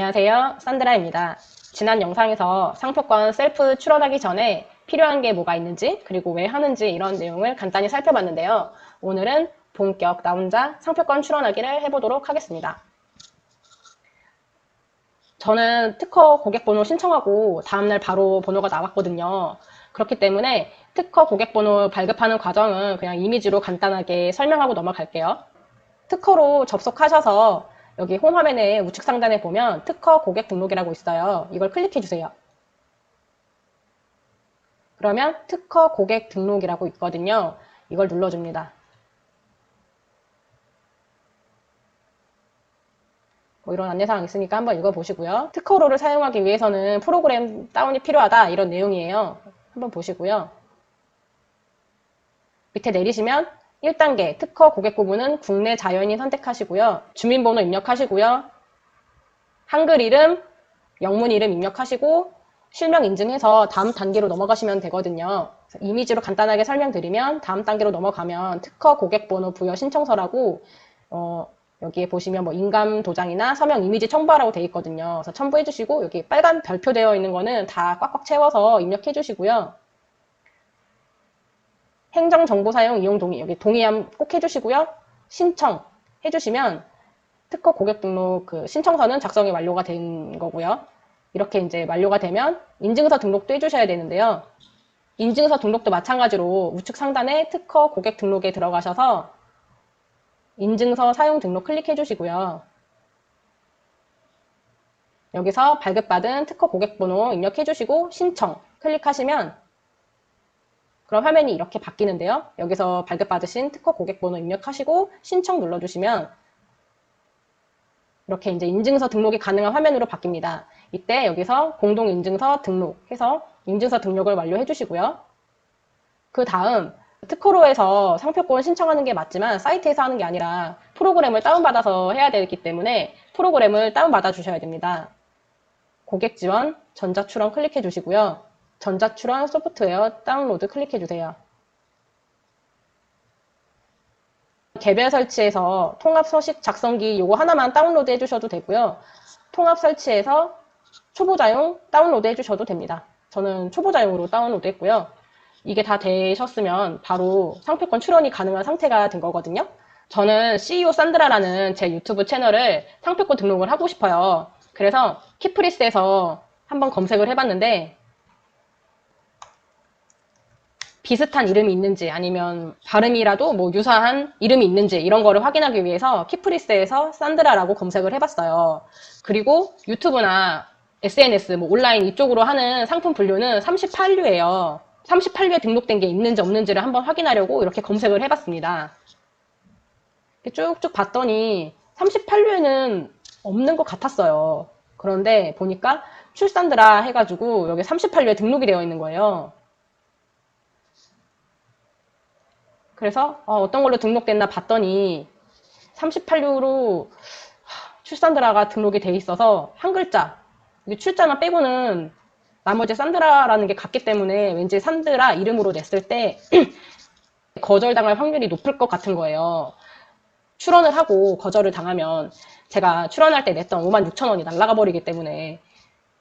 안녕하세요. 산드라입니다. 지난 영상에서 상표권 셀프 출원하기 전에 필요한 게 뭐가 있는지 그리고 왜 하는지 이런 내용을 간단히 살펴봤는데요. 오늘은 본격 나 혼자 상표권 출원하기를 해보도록 하겠습니다. 저는 특허 고객번호 신청하고 다음날 바로 번호가 나왔거든요. 그렇기 때문에 특허 고객번호 발급하는 과정은 그냥 이미지로 간단하게 설명하고 넘어갈게요. 특허로 접속하셔서 여기 홈 화면에 우측 상단에 보면 특허 고객 등록이라고 있어요. 이걸 클릭해 주세요. 그러면 특허 고객 등록이라고 있거든요. 이걸 눌러줍니다. 이런 안내사항 있으니까 한번 읽어보시고요. 특허로를 사용하기 위해서는 프로그램 다운이 필요하다 이런 내용이에요. 한번 보시고요. 밑에 내리시면 1단계 특허 고객 부분은 국내 자연인 선택하시고요. 주민번호 입력하시고요. 한글 이름, 영문 이름 입력하시고 실명 인증해서 다음 단계로 넘어가시면 되거든요. 이미지로 간단하게 설명드리면 다음 단계로 넘어가면 특허 고객번호 부여 신청서라고 여기에 보시면 뭐 인감 도장이나 서명 이미지 첨부하라고 되어 있거든요. 그래서 첨부해 주시고 여기 빨간 별표 되어 있는 거는 다 꽉꽉 채워서 입력해 주시고요. 행정정보 사용 이용 동의 여기 동의함 꼭 해주시고요. 신청 해주시면 특허 고객 등록 그 신청서는 작성이 완료가 된 거고요. 이렇게 이제 완료가 되면 인증서 등록도 해주셔야 되는데요. 인증서 등록도 마찬가지로 우측 상단에 특허 고객 등록에 들어가셔서 인증서 사용 등록 클릭해 주시고요. 여기서 발급받은 특허 고객 번호 입력해 주시고 신청 클릭하시면 그럼 화면이 이렇게 바뀌는데요. 여기서 발급받으신 특허 고객 번호 입력하시고 신청 눌러주시면 이렇게 이제 인증서 등록이 가능한 화면으로 바뀝니다. 이때 여기서 공동인증서 등록해서 인증서 등록을 완료해 주시고요. 그 다음 특허로에서 상표권 신청하는 게 맞지만 사이트에서 하는 게 아니라 프로그램을 다운받아서 해야 되기 때문에 프로그램을 다운받아 주셔야 됩니다. 고객 지원, 전자출원 클릭해 주시고요. 전자출원 소프트웨어 다운로드 클릭해 주세요. 개별 설치해서 통합 서식 작성기 요거 하나만 다운로드 해주셔도 되고요. 통합 설치해서 초보자용 다운로드 해주셔도 됩니다. 저는 초보자용으로 다운로드 했고요. 이게 다 되셨으면 바로 상표권 출원이 가능한 상태가 된 거거든요. 저는 CEO 산드라라는 제 유튜브 채널을 상표권 등록을 하고 싶어요. 그래서 키프리스에서 한번 검색을 해봤는데 비슷한 이름이 있는지 아니면 발음이라도 뭐 유사한 이름이 있는지 이런 거를 확인하기 위해서 키프리스에서 산드라라고 검색을 해봤어요. 그리고 유튜브나 SNS, 뭐 온라인 이쪽으로 하는 상품 분류는 38류예요. 38류에 등록된 게 있는지 없는지를 한번 확인하려고 이렇게 검색을 해봤습니다. 쭉쭉 봤더니 38류에는 없는 것 같았어요. 그런데 보니까 출산드라 해가지고 여기 38류에 등록이 되어 있는 거예요. 그래서 어떤 걸로 등록됐나 봤더니 38류로 출산드라가 등록이 돼 있어서 한 글자, 출자만 빼고는 나머지 산드라라는 게 같기 때문에 왠지 산드라 이름으로 냈을 때 거절당할 확률이 높을 것 같은 거예요. 출원을 하고 거절을 당하면 제가 출원할 때 냈던 56,000원이 날아가 버리기 때문에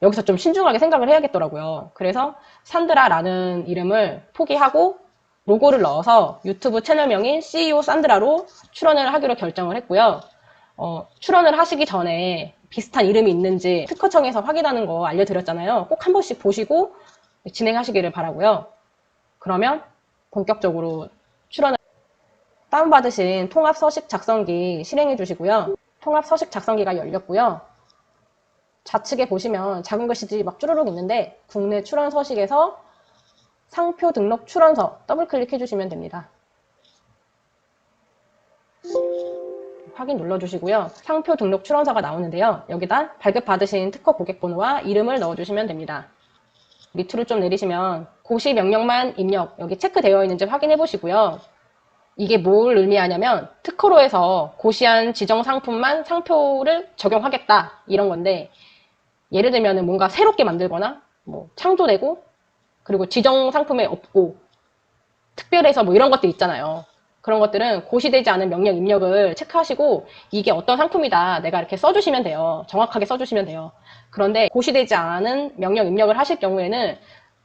여기서 좀 신중하게 생각을 해야겠더라고요. 그래서 산드라라는 이름을 포기하고 로고를 넣어서 유튜브 채널명인 CEO 산드라로 출원을 하기로 결정을 했고요. 출원을 하시기 전에 비슷한 이름이 있는지 특허청에서 확인하는 거 알려드렸잖아요. 꼭 한 번씩 보시고 진행하시기를 바라고요. 그러면 본격적으로 출원을 다운받으신 통합 서식 작성기 실행해 주시고요. 통합 서식 작성기가 열렸고요. 좌측에 보시면 작은 글씨들이 막 쭈루룩 있는데 국내 출원 서식에서 상표 등록 출원서 더블 클릭해 주시면 됩니다. 확인 눌러주시고요. 상표 등록 출원서가 나오는데요. 여기다 발급받으신 특허 고객 번호와 이름을 넣어주시면 됩니다. 밑으로 좀 내리시면 고시 명령만 입력 여기 체크되어 있는지 확인해 보시고요. 이게 뭘 의미하냐면 특허로에서 고시한 지정 상품만 상표를 적용하겠다 이런 건데 예를 들면 뭔가 새롭게 만들거나 뭐 창조되고 그리고 지정 상품에 없고 특별해서 뭐 이런 것들 있잖아요. 그런 것들은 고시되지 않은 명령 입력을 체크하시고 이게 어떤 상품이다 내가 이렇게 써주시면 돼요. 정확하게 써주시면 돼요. 그런데 고시되지 않은 명령 입력을 하실 경우에는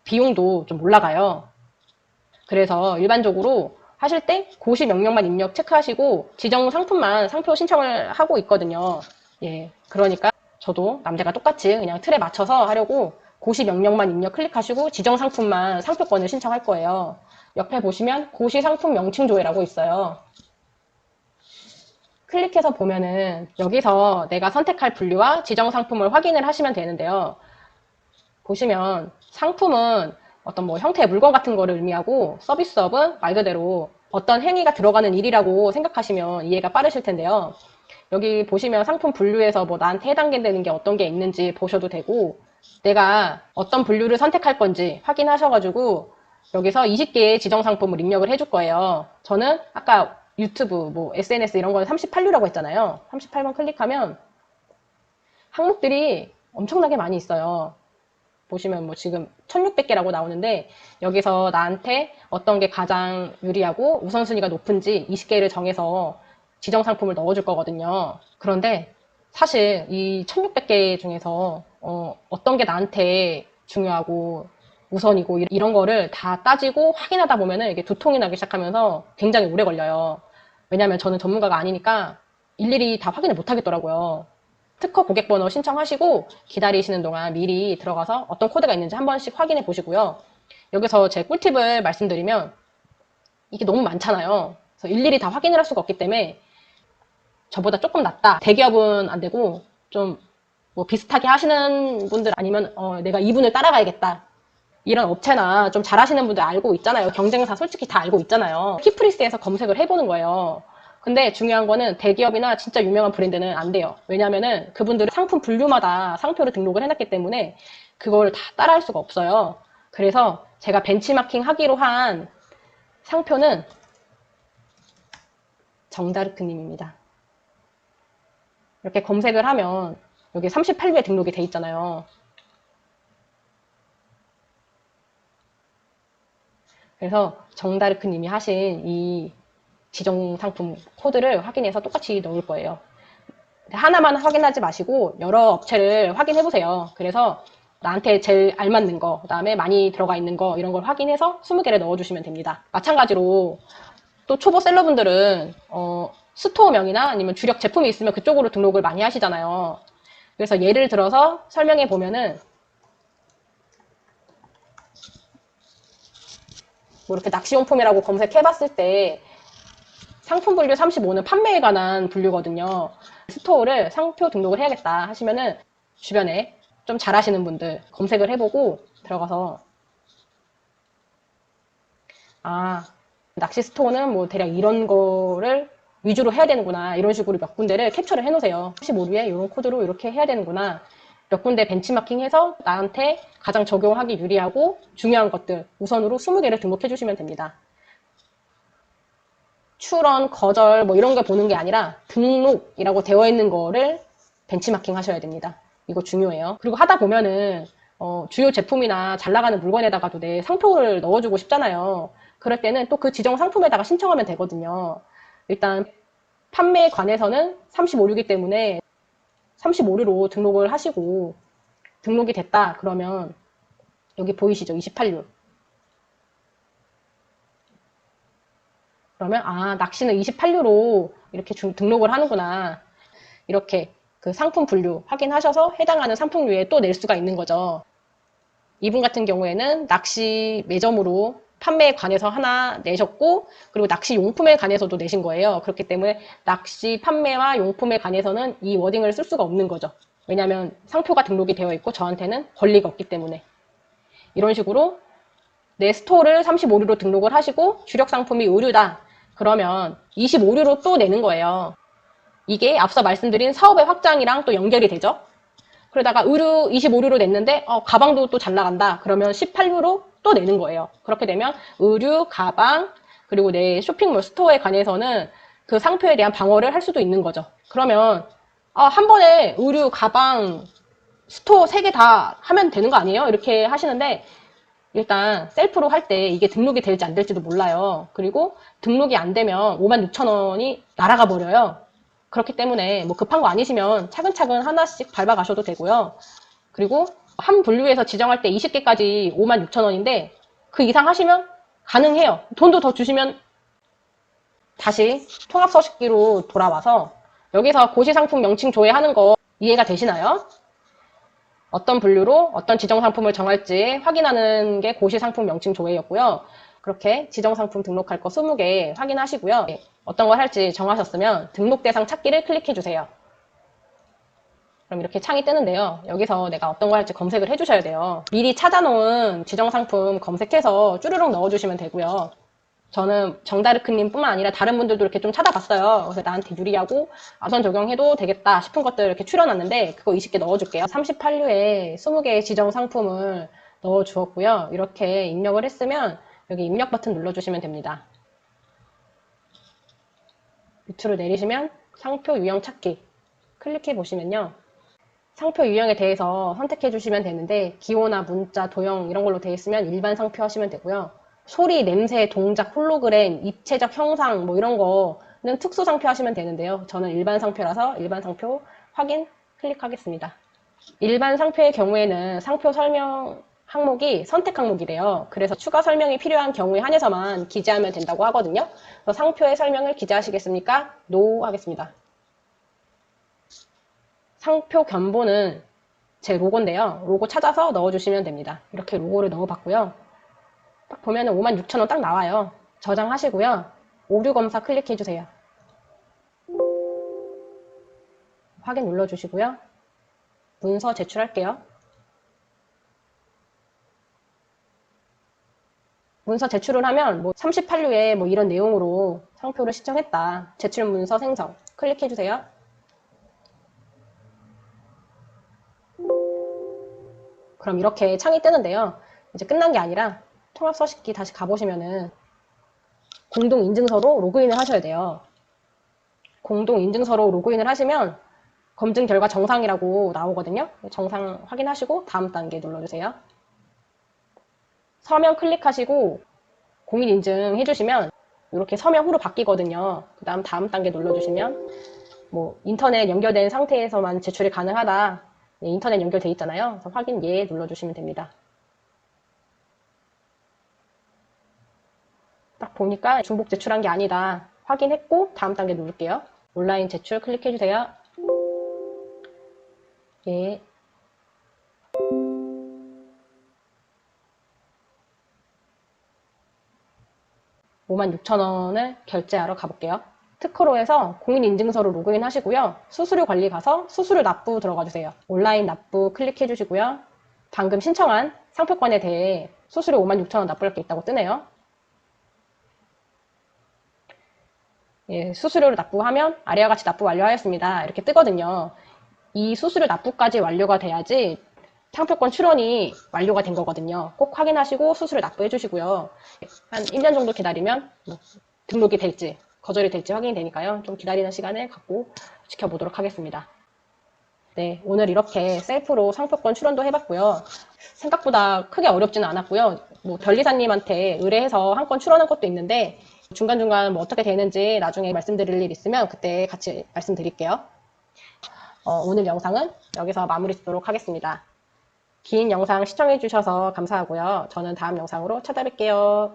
비용도 좀 올라가요. 그래서 일반적으로 하실 때 고시 명령만 입력 체크하시고 지정 상품만 상표 신청을 하고 있거든요. 예, 그러니까 저도 남들과 똑같이 그냥 틀에 맞춰서 하려고 고시 명령만 입력 클릭하시고 지정 상품만 상표권을 신청할 거예요. 옆에 보시면 고시 상품 명칭 조회라고 있어요. 클릭해서 보면은 여기서 내가 선택할 분류와 지정 상품을 확인을 하시면 되는데요. 보시면 상품은 어떤 뭐 형태의 물건 같은 거를 의미하고 서비스업은 말 그대로 어떤 행위가 들어가는 일이라고 생각하시면 이해가 빠르실 텐데요. 여기 보시면 상품 분류에서 뭐 나한테 해당되는 게 어떤 게 있는지 보셔도 되고 내가 어떤 분류를 선택할 건지 확인하셔가지고 여기서 20개의 지정 상품을 입력을 해줄 거예요. 저는 아까 유튜브, 뭐 SNS 이런 거는 38류라고 했잖아요. 38번 클릭하면 항목들이 엄청나게 많이 있어요. 보시면 뭐 지금 1600개라고 나오는데 여기서 나한테 어떤 게 가장 유리하고 우선순위가 높은지 20개를 정해서 지정 상품을 넣어줄 거거든요. 그런데 사실 이 1600개 중에서 어떤 게 나한테 중요하고 우선이고 이런 거를 다 따지고 확인하다 보면은 이게 두통이 나기 시작하면서 굉장히 오래 걸려요. 왜냐면 저는 전문가가 아니니까 일일이 다 확인을 못 하겠더라고요. 특허 고객번호 신청하시고 기다리시는 동안 미리 들어가서 어떤 코드가 있는지 한 번씩 확인해 보시고요. 여기서 제 꿀팁을 말씀드리면 이게 너무 많잖아요. 그래서 일일이 다 확인을 할 수가 없기 때문에 저보다 조금 낫다. 대기업은 안 되고 좀 뭐 비슷하게 하시는 분들 아니면 내가 이분을 따라가야겠다. 이런 업체나 좀 잘하시는 분들 알고 있잖아요. 경쟁사 솔직히 다 알고 있잖아요. 키프리스에서 검색을 해보는 거예요. 근데 중요한 거는 대기업이나 진짜 유명한 브랜드는 안 돼요. 왜냐면은 그분들은 상품 분류마다 상표를 등록을 해놨기 때문에 그걸 다 따라할 수가 없어요. 그래서 제가 벤치마킹 하기로 한 상표는 정다르크님입니다. 이렇게 검색을 하면 여기 38류에 등록이 돼 있잖아요. 그래서 정다르크님이 하신 이 지정 상품 코드를 확인해서 똑같이 넣을 거예요. 하나만 확인하지 마시고 여러 업체를 확인해 보세요. 그래서 나한테 제일 알맞는 거, 그 다음에 많이 들어가 있는 거 이런 걸 확인해서 20개를 넣어주시면 됩니다. 마찬가지로 또 초보 셀러분들은 스토어명이나 아니면 주력 제품이 있으면 그쪽으로 등록을 많이 하시잖아요. 그래서 예를 들어서 설명해 보면은 뭐 이렇게 낚시용품이라고 검색해 봤을 때 상품 분류 35는 판매에 관한 분류거든요. 스토어를 상표 등록을 해야겠다 하시면은 주변에 좀 잘하시는 분들 검색을 해보고 들어가서 낚시 스토어는 뭐 대략 이런 거를 위주로 해야 되는구나 이런 식으로 몇 군데를 캡처를 해놓으세요. 35류에 이런 코드로 이렇게 해야 되는구나 몇 군데 벤치마킹해서 나한테 가장 적용하기 유리하고 중요한 것들 우선으로 20개를 등록해 주시면 됩니다. 출원, 거절 뭐 이런 거 보는 게 아니라 등록이라고 되어 있는 거를 벤치마킹 하셔야 됩니다. 이거 중요해요. 그리고 하다 보면은 주요 제품이나 잘 나가는 물건에다가도 내 상표를 넣어주고 싶잖아요. 그럴 때는 또 그 지정 상품에다가 신청하면 되거든요. 일단 판매에 관해서는 35류이기 때문에 35류로 등록을 하시고 등록이 됐다 그러면 여기 보이시죠? 28류. 그러면 낚시는 28류로 이렇게 등록을 하는구나. 이렇게 그 상품 분류 확인하셔서 해당하는 상품류에 또 낼 수가 있는 거죠. 이분 같은 경우에는 낚시 매점으로 판매에 관해서 하나 내셨고 그리고 낚시 용품에 관해서도 내신 거예요. 그렇기 때문에 낚시 판매와 용품에 관해서는 이 워딩을 쓸 수가 없는 거죠. 왜냐하면 상표가 등록이 되어 있고 저한테는 권리가 없기 때문에. 이런 식으로 내 스토어를 35류로 등록을 하시고 주력 상품이 의류다. 그러면 25류로 또 내는 거예요. 이게 앞서 말씀드린 사업의 확장이랑 또 연결이 되죠. 그러다가 의류 25류로 냈는데 가방도 또 잘 나간다. 그러면 18류로 또 내는 거예요. 그렇게 되면 의류, 가방, 그리고 내 쇼핑몰 스토어에 관해서는 그 상표에 대한 방어를 할 수도 있는 거죠. 그러면 한 번에 의류, 가방, 스토어 3개 다 하면 되는 거 아니에요? 이렇게 하시는데 일단 셀프로 할 때 이게 등록이 될지 안 될지도 몰라요. 그리고 등록이 안 되면 56,000원이 날아가 버려요. 그렇기 때문에 뭐 급한 거 아니시면 차근차근 하나씩 밟아가셔도 되고요. 그리고 한 분류에서 지정할 때 20개까지 56,000원인데 그 이상 하시면 가능해요. 돈도 더 주시면 다시 통합서식기로 돌아와서 여기서 고시상품 명칭 조회하는 거 이해가 되시나요? 어떤 분류로 어떤 지정상품을 정할지 확인하는 게 고시상품 명칭 조회였고요. 그렇게 지정상품 등록할 거 20개 확인하시고요. 어떤 걸 할지 정하셨으면 등록 대상 찾기를 클릭해주세요. 그럼 이렇게 창이 뜨는데요. 여기서 내가 어떤 거 할지 검색을 해주셔야 돼요. 미리 찾아놓은 지정상품 검색해서 쭈르륵 넣어주시면 되고요. 저는 정다르크님 뿐만 아니라 다른 분들도 이렇게 좀 찾아봤어요. 그래서 나한테 유리하고 아선 적용해도 되겠다 싶은 것들 이렇게 추려놨는데 그거 20개 넣어줄게요. 38류에 20개의 지정 상품을 넣어주었고요. 이렇게 입력을 했으면 여기 입력 버튼 눌러주시면 됩니다. 밑으로 내리시면 상표 유형 찾기 클릭해 보시면요. 상표 유형에 대해서 선택해 주시면 되는데 기호나 문자, 도형 이런 걸로 되어 있으면 일반 상표 하시면 되고요. 소리, 냄새, 동작, 홀로그램, 입체적 형상 뭐 이런 거는 특수 상표 하시면 되는데요. 저는 일반 상표라서 일반 상표 확인 클릭하겠습니다. 일반 상표의 경우에는 상표 설명 항목이 선택 항목이래요. 그래서 추가 설명이 필요한 경우에 한해서만 기재하면 된다고 하거든요. 그래서 상표의 설명을 기재하시겠습니까? NO 하겠습니다. 상표 견본은 제 로고인데요. 로고 찾아서 넣어주시면 됩니다. 이렇게 로고를 넣어봤고요. 딱 보면은 56,000원 딱 나와요. 저장하시고요. 오류 검사 클릭해주세요. 확인 눌러주시고요. 문서 제출할게요. 문서 제출을 하면 뭐 38류에 뭐 이런 내용으로 상표를 신청했다. 제출 문서 생성 클릭해주세요. 그럼 이렇게 창이 뜨는데요. 이제 끝난 게 아니라 통합서식기 다시 가보시면은 공동인증서로 로그인을 하셔야 돼요. 공동인증서로 로그인을 하시면 검증 결과 정상이라고 나오거든요. 정상 확인하시고 다음 단계 눌러주세요. 서명 클릭하시고 공인인증 해주시면 이렇게 서명후로 바뀌거든요. 그 다음 단계 눌러주시면 뭐 인터넷 연결된 상태에서만 제출이 가능하다. 네, 인터넷 연결돼 있잖아요. 그래서 확인 예 눌러주시면 됩니다. 딱 보니까 중복 제출한 게 아니다. 확인했고 다음 단계 누를게요. 온라인 제출 클릭해주세요. 예. $56,000을 결제하러 가볼게요. 특허로에서 공인인증서로 로그인 하시고요. 수수료 관리 가서 수수료 납부 들어가 주세요. 온라인 납부 클릭해 주시고요. 방금 신청한 상표권에 대해 수수료 56,000원 납부할 게 있다고 뜨네요. 예, 수수료를 납부하면 아래와 같이 납부 완료하였습니다. 이렇게 뜨거든요. 이 수수료 납부까지 완료가 돼야지 상표권 출원이 완료가 된 거거든요. 꼭 확인하시고 수수료 납부해 주시고요. 한 1년 정도 기다리면 등록이 될지 거절이 될지 확인이 되니까요. 좀 기다리는 시간을 갖고 지켜보도록 하겠습니다. 네, 오늘 이렇게 셀프로 상표권 출원도 해봤고요. 생각보다 크게 어렵지는 않았고요. 뭐 변리사님한테 의뢰해서 한 건 출원한 것도 있는데 중간중간 뭐 어떻게 되는지 나중에 말씀드릴 일 있으면 그때 같이 말씀드릴게요. 오늘 영상은 여기서 마무리 짓도록 하겠습니다. 긴 영상 시청해주셔서 감사하고요. 저는 다음 영상으로 찾아뵐게요.